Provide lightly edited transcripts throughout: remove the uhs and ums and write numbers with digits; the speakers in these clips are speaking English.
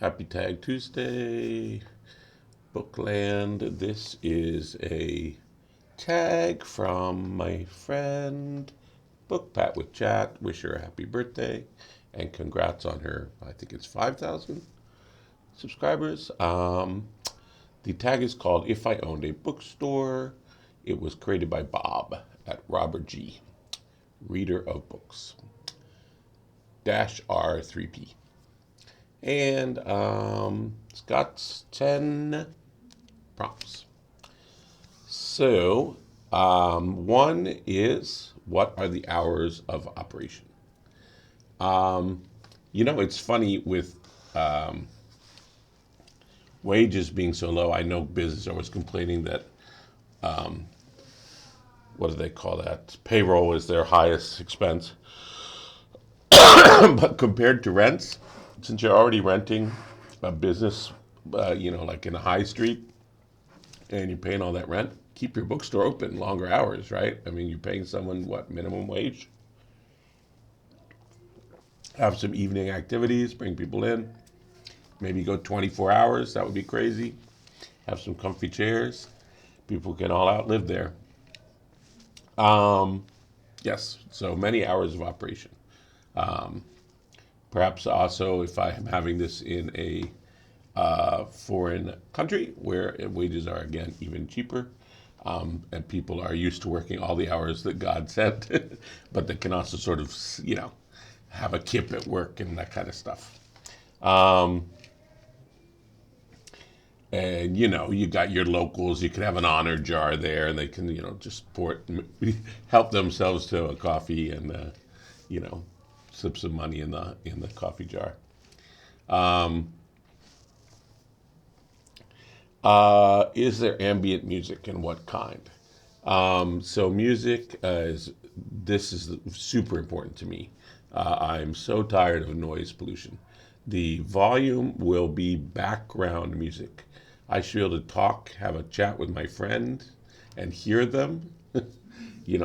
Happy Tag Tuesday, Bookland. This is a tag from my friend Book Pat with Chat. Wish her a happy birthday and congrats on her, I think it's 5,000 subscribers. The tag is called If I Owned a Bookstore. It was created by Bob at Robert G, reader of books, dash R3P. And it's got 10 prompts. So, one is, what are the hours of operation? It's funny with wages being so low. I know business are always complaining that, what do they call that? Payroll is their highest expense. But compared to rents, since you're already renting a business, like in a high street, and you're paying all that rent, keep your bookstore open longer hours, right? I mean, you're paying someone, what, minimum wage? Have some evening activities, bring people in. Maybe go 24 hours, that would be crazy. Have some comfy chairs. People can all outlive there. Yes, so many hours of operation. Perhaps also if I am having this in a foreign country where wages are, again, even cheaper, and people are used to working all the hours that God sent, but they can also sort of, have a kip at work and that kind of stuff. And, you got your locals, you could have an honor jar there and they can, just help themselves to a coffee and, slip some money in the coffee jar. Is there ambient music and what kind? So music this is super important to me. I'm so tired of noise pollution. The volume will be background music. I should be able to talk, have a chat with my friend and hear them.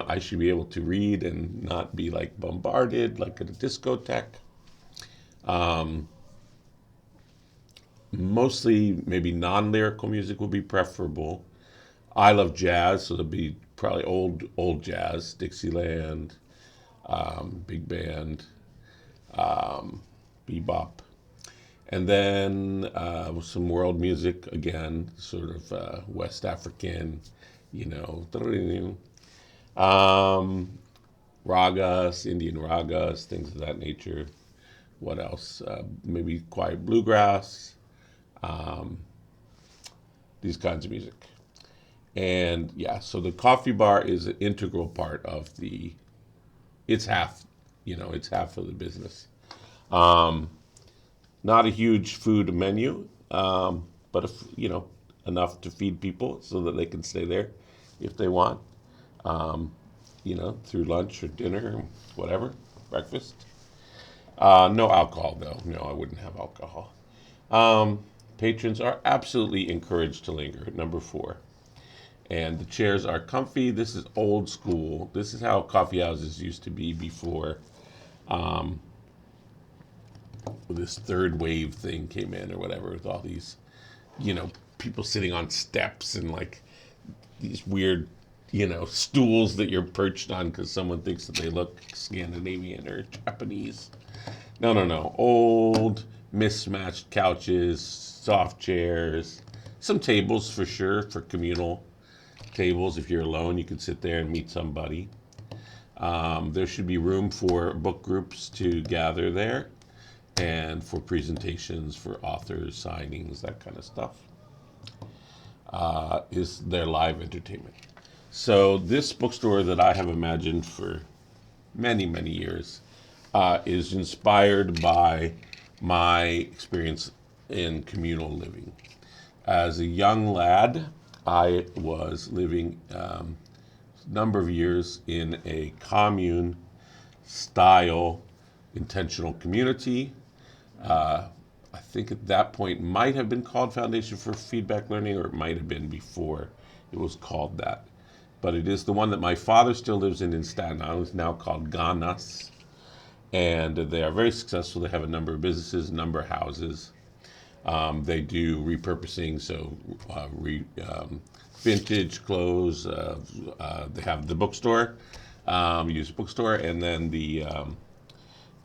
I should be able to read and not be like bombarded like at a discotheque. Mostly maybe non-lyrical music would be preferable. I love jazz, so there'll be probably old jazz, Dixieland, big band, bebop, and then some world music again, sort of West African, ragas, Indian ragas, things of that nature. What else? Maybe quiet bluegrass, these kinds of music. And yeah, so the coffee bar is an integral part of it's half, it's half of the business. Not a huge food menu, but enough to feed people so that they can stay there if they want, through lunch or dinner, whatever, breakfast. No alcohol though. No, I wouldn't have alcohol. Patrons are absolutely encouraged to linger. Number 4. And the chairs are comfy. This is old school. This is how coffee houses used to be before this third wave thing came in or whatever, with all these, people sitting on steps and like these weird, stools that you're perched on because someone thinks that they look Scandinavian or Japanese. No. Old, mismatched couches, soft chairs, some tables for sure, for communal tables. If you're alone, you can sit there and meet somebody. There should be room for book groups to gather there and for presentations for authors, signings, that kind of stuff. Is their live entertainment. So this bookstore that I have imagined for many, many years is inspired by my experience in communal living. As a young lad, I was living a number of years in a commune style intentional community. I think at that point might have been called Foundation for Feedback Learning, or it might have been before it was called that. But it is the one that my father still lives in Staten Island. It's now called Ganas. And they are very successful. They have a number of businesses, a number of houses. They do repurposing, so vintage clothes. They have the bookstore, used bookstore, and then the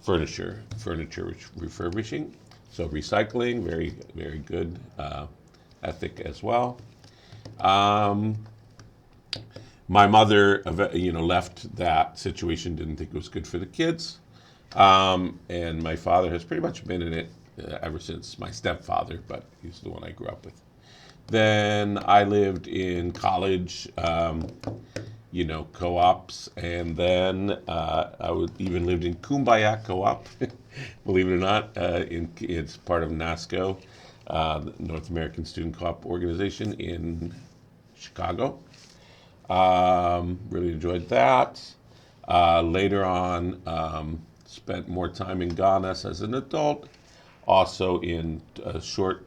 furniture refurbishing. So recycling, very very good ethic as well. Um, my mother, left that situation. Didn't think it was good for the kids, and my father has pretty much been in it ever since. My stepfather, but he's the one I grew up with. Then I lived in college, co-ops, and then even lived in Kumbaya Co-op, believe it or not. It's part of NASCO, the North American Student Co-op Organization in Chicago. Really enjoyed that. Later on, spent more time in Ghana as an adult. Also in a short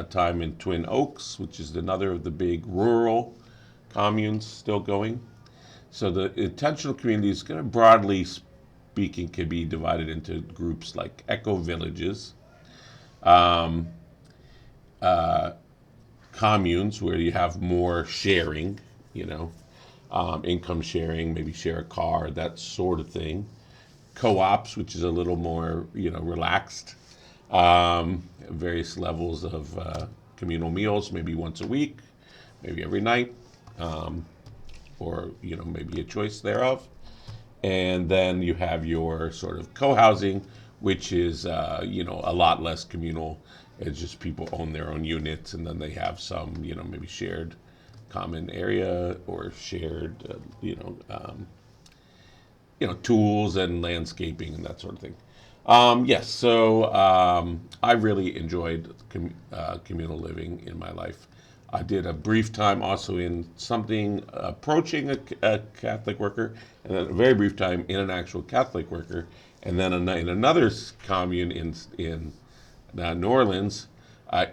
time in Twin Oaks, which is another of the big rural communes still going. So the intentional communities, kind of broadly speaking, can be divided into groups like eco villages, um, communes where you have more sharing, income sharing, maybe share a car, that sort of thing. Co-ops, which is a little more, relaxed. Various levels of communal meals, maybe once a week, maybe every night, or maybe a choice thereof. And then you have your sort of co-housing, which is a lot less communal. It's just people own their own units, and then they have some maybe shared common area or shared tools and landscaping and that sort of thing. Yes, so I really enjoyed communal living in my life. I did a brief time also in something approaching a Catholic worker, and then a very brief time in an actual Catholic worker, and then in another commune in New Orleans,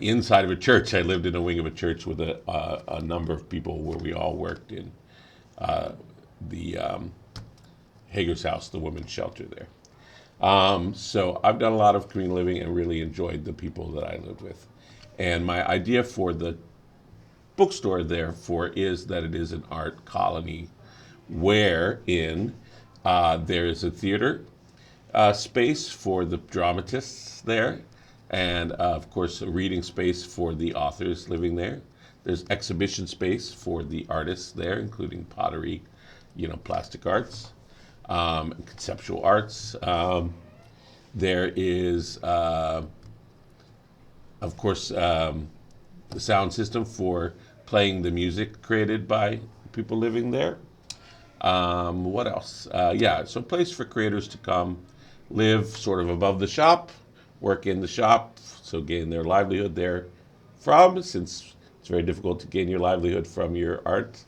inside of a church. I lived in a wing of a church with a number of people where we all worked in the Hager's House, the women's shelter there. So I've done a lot of communal living and really enjoyed the people that I lived with. And my idea for the bookstore, therefore, is that it is an art colony wherein there is a theater space for the dramatists there, and of course, a reading space for the authors living there. There's exhibition space for the artists there, including pottery, plastic arts, conceptual arts. There is, of course, the sound system for playing the music created by people living there. What else? So a place for creators to come live sort of above the shop, work in the shop, so gain their livelihood there from, since it's very difficult to gain your livelihood from your art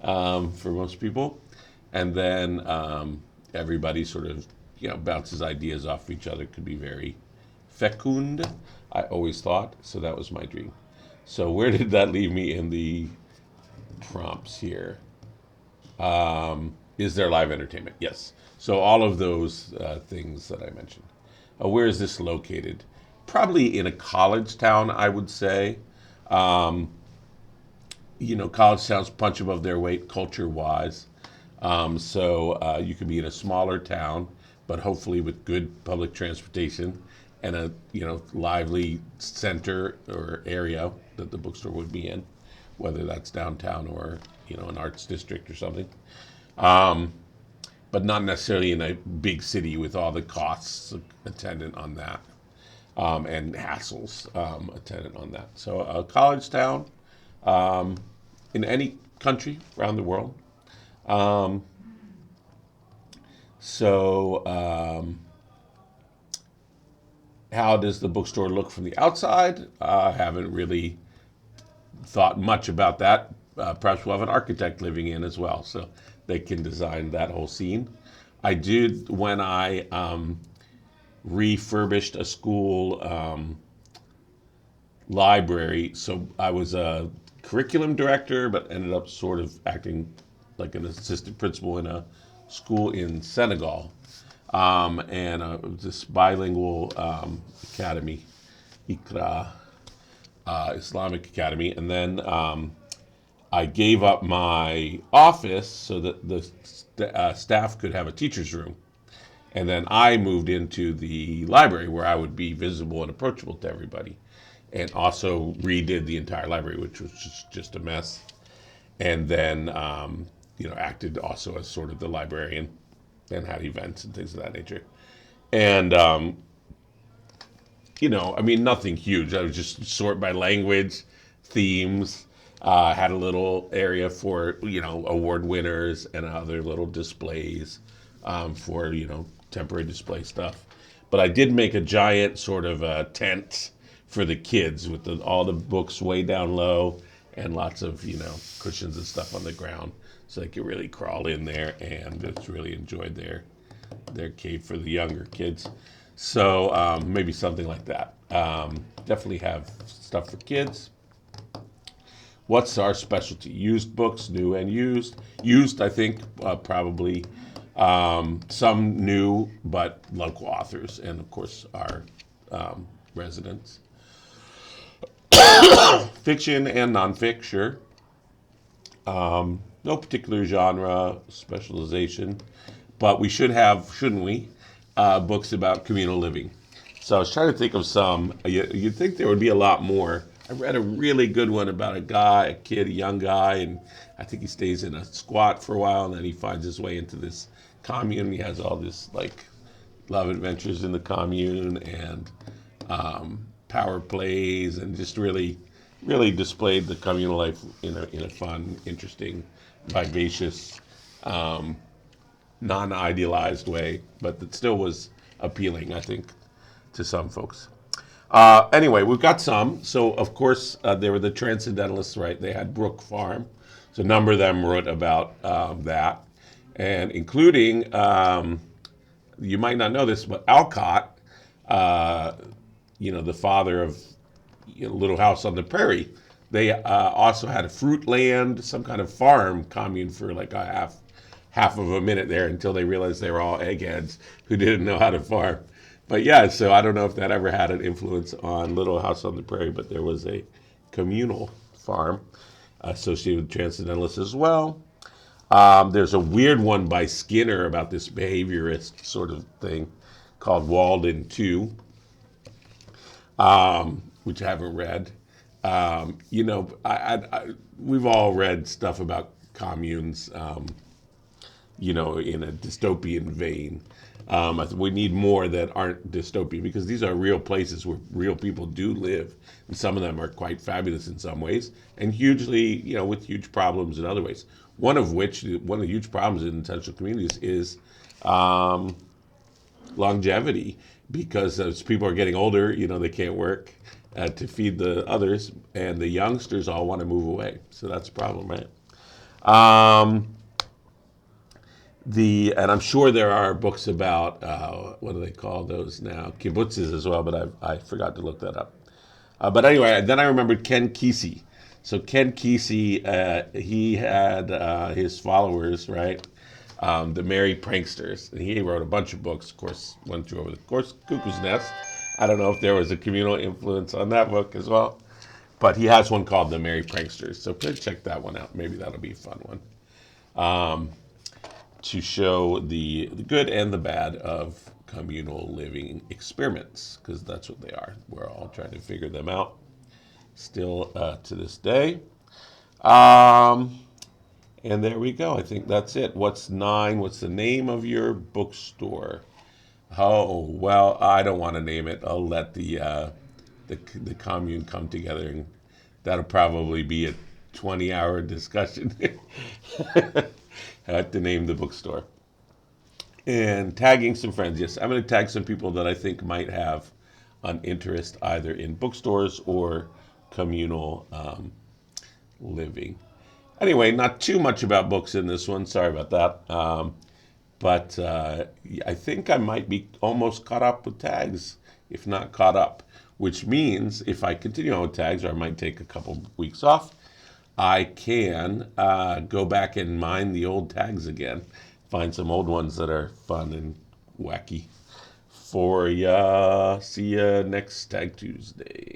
for most people. And then everybody sort of, bounces ideas off each other. Could be very fecund, I always thought. So that was my dream. So where did that leave me in the prompts here? Is there live entertainment? Yes. So all of those things that I mentioned. Where is this located? Probably in a college town, I would say. College towns punch above their weight culture-wise. So you could be in a smaller town, but hopefully with good public transportation and a lively center or area that the bookstore would be in, whether that's downtown or an arts district or something. But not necessarily in a big city with all the costs attendant on that, and hassles attendant on that. So a college town in any country around the world. How does the bookstore look from the outside? I haven't really thought much about that. Perhaps we'll have an architect living in as well, so they can design that whole scene. I did, when I refurbished a school library, so I was a curriculum director, but ended up sort of acting like an assistant principal in a school in Senegal, and this bilingual academy, ICRA, Islamic Academy, and then I gave up my office so that the staff could have a teacher's room. And then I moved into the library where I would be visible and approachable to everybody. And also redid the entire library, which was just a mess. And then, acted also as sort of the librarian and had events and things of that nature. And, nothing huge. I would just sort by language, themes, had a little area for, award winners and other little displays for, temporary display stuff. But I did make a giant sort of tent for the kids with all the books way down low and lots of, cushions and stuff on the ground. So they could really crawl in there and just really enjoy their cave for the younger kids. So maybe something like that. Definitely have stuff for kids. What's our specialty? Used books, new and used. Used, I think, probably some new, but local authors, and of course our residents. Fiction and nonfiction. No particular genre specialization, but we should have, shouldn't we, books about communal living. So I was trying to think of some. You'd think there would be a lot more. I read a really good one about a young guy, and I think he stays in a squat for a while, and then he finds his way into this commune. He has all this love adventures in the commune and power plays, and just really displayed the communal life in a fun, interesting, vivacious, non-idealized way, but that still was appealing, I think, to some folks. Anyway, we've got some. So, of course, there were the Transcendentalists, right? They had Brook Farm. So a number of them wrote about that, and including, you might not know this, but Alcott, the father of Little House on the Prairie, they also had a fruit land, some kind of farm commune for like a half of a minute there until they realized they were all eggheads who didn't know how to farm. But yeah, so I don't know if that ever had an influence on Little House on the Prairie, but there was a communal farm associated with Transcendentalists as well. There's a weird one by Skinner about this behaviorist sort of thing called Walden 2, which I haven't read. We've all read stuff about communes, in a dystopian vein. I think we need more that aren't dystopian, because these are real places where real people do live, and some of them are quite fabulous in some ways, and hugely, with huge problems in other ways. One of the huge problems in intentional communities is longevity, because as people are getting older, they can't work to feed the others, and the youngsters all want to move away. So that's a problem, right? And I'm sure there are books about, what do they call those now? Kibbutzes as well, but I forgot to look that up. But anyway, then I remembered Ken Kesey. So Ken Kesey, he had his followers, right? The Merry Pranksters. And he wrote a bunch of books, of course, went through over the course, Cuckoo's Nest. I don't know if there was a communal influence on that book as well. But he has one called The Merry Pranksters. So please check that one out. Maybe that'll be a fun one. To show the good and the bad of communal living experiments, because that's what they are. We're all trying to figure them out still to this day. And there we go. I think that's it. What's 9? What's the name of your bookstore? Oh, well, I don't want to name it. I'll let the commune come together, and that'll probably be a 20-hour discussion. To name the bookstore. And tagging some friends. Yes, I'm going to tag some people that I think might have an interest either in bookstores or communal living. Anyway, not too much about books in this one. Sorry about that. But I think I might be almost caught up with tags, if not caught up, which means if I continue on with tags, or I might take a couple weeks off, I can go back and mine the old tags again, find some old ones that are fun and wacky for ya. See ya next Tag Tuesday.